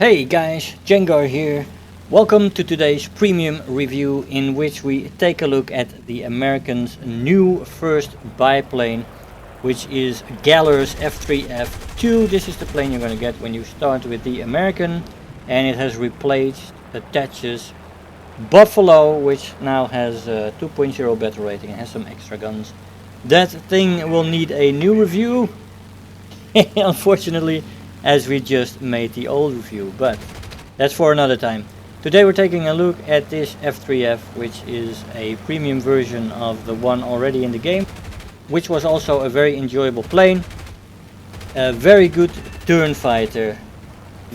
Hey guys, Jengar here. Welcome to today's premium review in which we take a look at the Americans' new first biplane, which is Galer's F3F-2. This is the plane you're going to get when you start with the American, and it has replaced attaches Buffalo, which now has 2.0 battle rating and has some extra guns. That thing will need a new review, unfortunately, as we just made the old review, but that's for another time. Today we're taking a look at this F3F, which is a premium version of the one already in the game, which was also a very enjoyable plane. A very good turn fighter.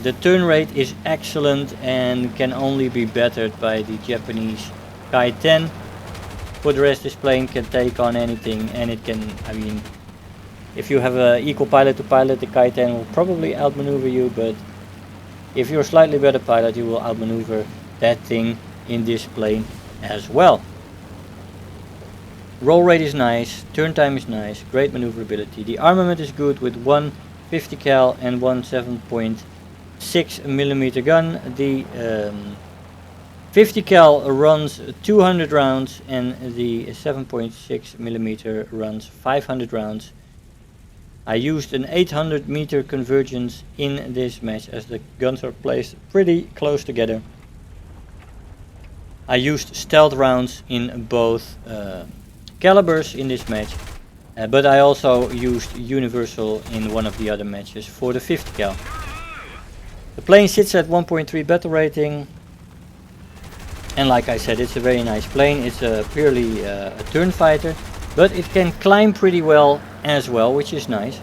The turn rate is excellent and can only be bettered by the Japanese Kai-10. For the rest, this plane can take on anything, and it can, if you have an equal pilot to pilot, the Kai-10 will probably outmaneuver you, but if you're a slightly better pilot, you will outmaneuver that thing in this plane as well. Roll rate is nice, turn time is nice, great maneuverability. The armament is good with one 50 cal and one 7.6mm gun. The 50 cal runs 200 rounds and the 7.6mm runs 500 rounds. I used an 800 meter convergence in this match as the guns are placed pretty close together. I used stealth rounds in both calibers in this match, but I also used universal in one of the other matches for the 50 cal. The plane sits at 1.3 battle rating, and like I said, it's a very nice plane. It's purely a turn fighter, but it can climb pretty well as well, which is nice.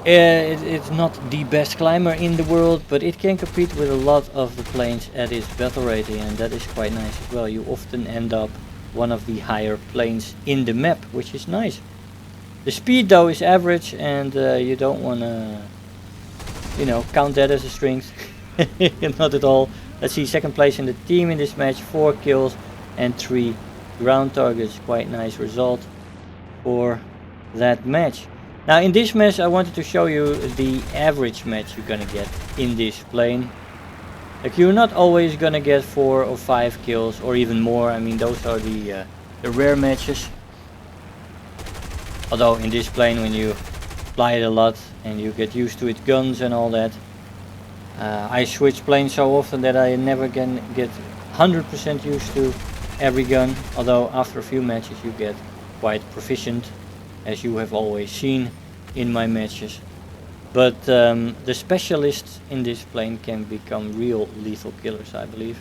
It's not the best climber in the world, but it can compete with a lot of the planes at its battle rating, and that is quite nice as well. You often end up one of the higher planes in the map, which is nice. The speed though is average, and you don't want to, count that as a strength. Not at all. Let's see, second place in the team in this match, 4 kills and 3 ground targets. Quite nice result for that match. Now in this match I wanted to show you the average match you're gonna get in this plane. Like, you're not always gonna get 4 or 5 kills or even more. Those are the rare matches. Although in this plane, when you fly it a lot and you get used to its guns and all that, I switch planes so often that I never can get 100% used to every gun, although after a few matches you get quite proficient, as you have always seen in my matches. But the specialists in this plane can become real lethal killers, I believe.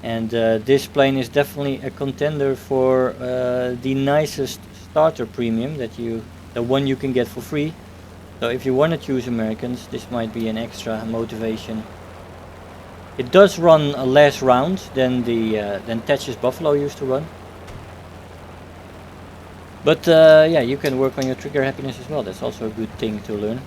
And this plane is definitely a contender for the nicest starter premium, the one you can get for free. So if you want to choose Americans, this might be an extra motivation. It does run less rounds than Thatcher's Buffalo used to run. But yeah, you can work on your trigger happiness as well. That's also a good thing to learn.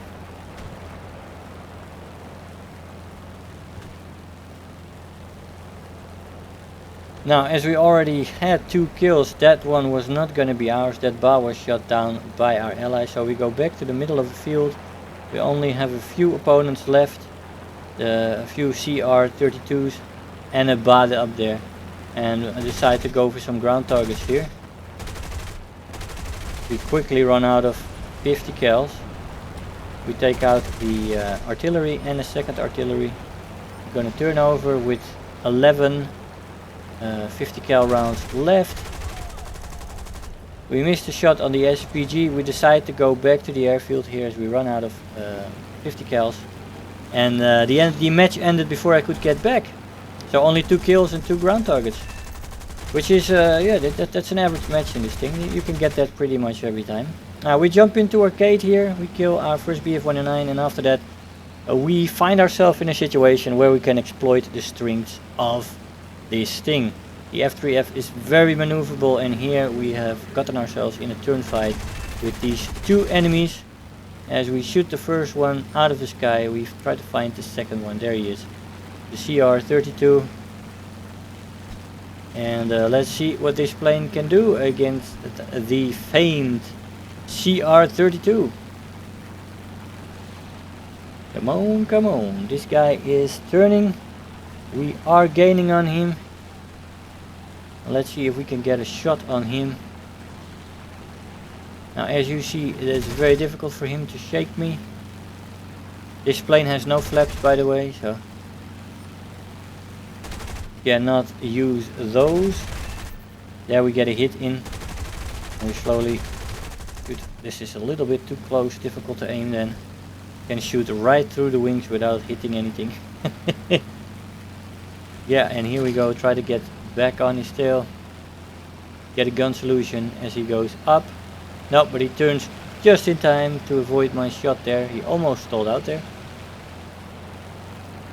Now, as we already had 2 kills, that one was not going to be ours. That bar was shot down by our ally. So we go back to the middle of the field. We only have a few opponents left. A few CR-32s and a Bade up there. And I decide to go for some ground targets here. We quickly run out of 50 cals. We take out the artillery and a second artillery. We're going to turn over with 11 50 cal rounds left. We missed a shot on the SPG. We decide to go back to the airfield here as we run out of 50 cals. And the match ended before I could get back. So only 2 kills and 2 ground targets. Which is, yeah, that's an average match in this thing. You can get that pretty much every time. Now we jump into arcade here. We kill our first BF-109, and after that we find ourselves in a situation where we can exploit the strengths of this thing. The F3F is very maneuverable, and here we have gotten ourselves in a turn fight with these 2 enemies. As we shoot the first one out of the sky, we try to find the second one. There he is, the CR-32. And let's see what this plane can do against the famed CR-32. Come on, come on. This guy is turning. We are gaining on him. Let's see if we can get a shot on him. Now, as you see, it is very difficult for him to shake me. This plane has no flaps, by the way, so cannot use those. There we get a hit in. We slowly shoot. This is a little bit too close, difficult to aim then. Can shoot right through the wings without hitting anything. Yeah, and here we go, try to get back on his tail. Get a gun solution as he goes up. No, but he turns just in time to avoid my shot there. He almost stalled out there.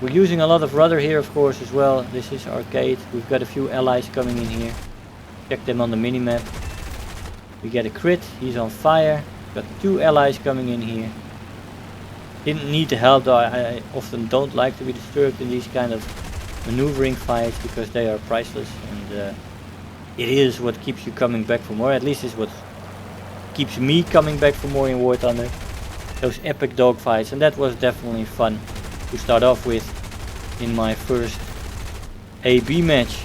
We're using a lot of rudder here, of course, as well. This is arcade. We've got a few allies coming in here. Check them on the minimap. We get a crit. He's on fire. Got 2 allies coming in here. Didn't need the help though. I often don't like to be disturbed in these kind of maneuvering fights because they are priceless, and it is what keeps you coming back for more. At least it's what keeps me coming back for more in War Thunder. Those epic dogfights, and that was definitely fun to start off with in my first AB match.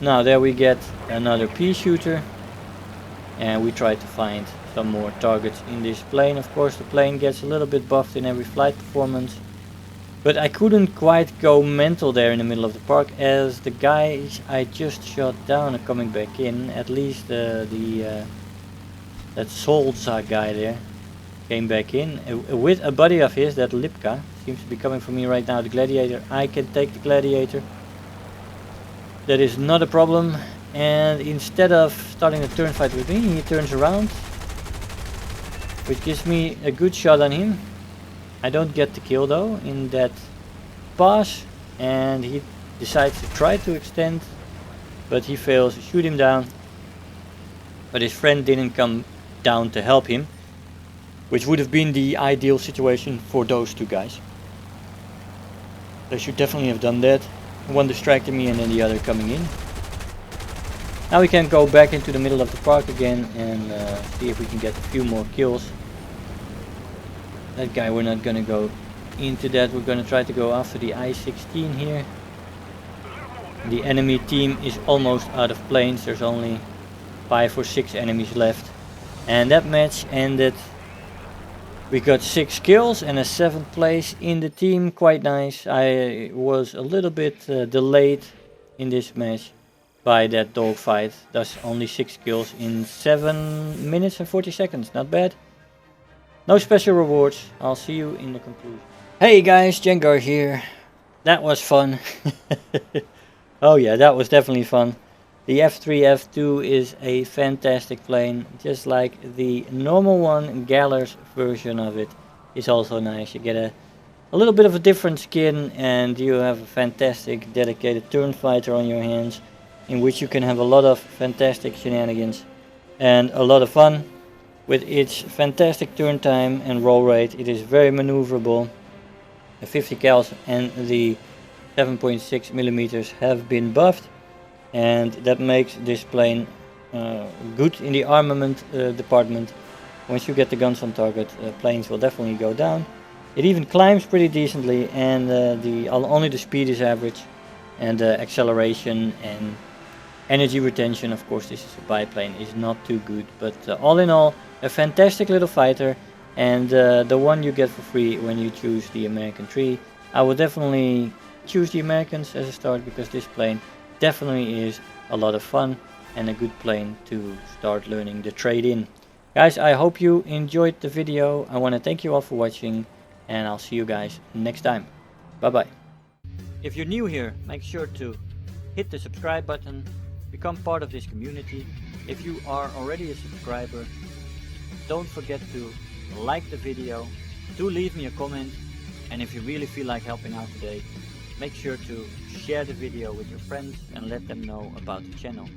Now there we get another pea shooter, and we try to find some more targets in this plane. Of course the plane gets a little bit buffed in every flight performance, but I couldn't quite go mental there in the middle of the park, as the guys I just shot down are coming back in. At least that Solza guy there came back in with a buddy of his, that Lipka seems to be coming for me right now. The Gladiator, I can take the Gladiator, that is not a problem. And instead of starting a turn fight with me, he turns around, which gives me a good shot on him. I don't get the kill though in that pass, and he decides to try to extend, but he fails. Shoot him down, but his friend didn't come down to help him, which would have been the ideal situation for those 2 guys. They should definitely have done that. One distracted me and then the other coming in. Now we can go back into the middle of the park again and see if we can get a few more kills. That guy, we're not gonna go into that. We're gonna try to go after the I-16 here. The enemy team is almost out of planes. There's only 5 or 6 enemies left. And that match ended. We got 6 kills and a 7th place in the team. Quite nice. I was a little bit delayed in this match by that dogfight. Thus only 6 kills in 7 minutes and 40 seconds. Not bad. No special rewards. I'll see you in the conclusion. Hey guys, Jengar here. That was fun. Oh yeah, that was definitely fun. The F3F-2 is a fantastic plane. Just like the normal one, Galer's version of it is also nice. You get a little bit of a different skin, and you have a fantastic dedicated turn fighter on your hands, in which you can have a lot of fantastic shenanigans and a lot of fun. With its fantastic turn time and roll rate, it is very maneuverable. The 50 cals and the 7.6 millimeters have been buffed, and that makes this plane good in the armament department. Once you get the guns on target, planes will definitely go down. It even climbs pretty decently, and only the speed is average, and acceleration and energy retention, of course this is a biplane, is not too good. But all in all, a fantastic little fighter, and the one you get for free when you choose the American tree. I would definitely choose the Americans as a start, because this plane definitely is a lot of fun and a good plane to start learning the trade in. Guys, I hope you enjoyed the video. I want to thank you all for watching, and I'll see you guys next time. Bye bye. If you're new here, make sure to hit the subscribe button, become part of this community. If you are already a subscriber, don't forget to like the video, do leave me a comment, and if you really feel like helping out today, make sure to share the video with your friends and let them know about the channel.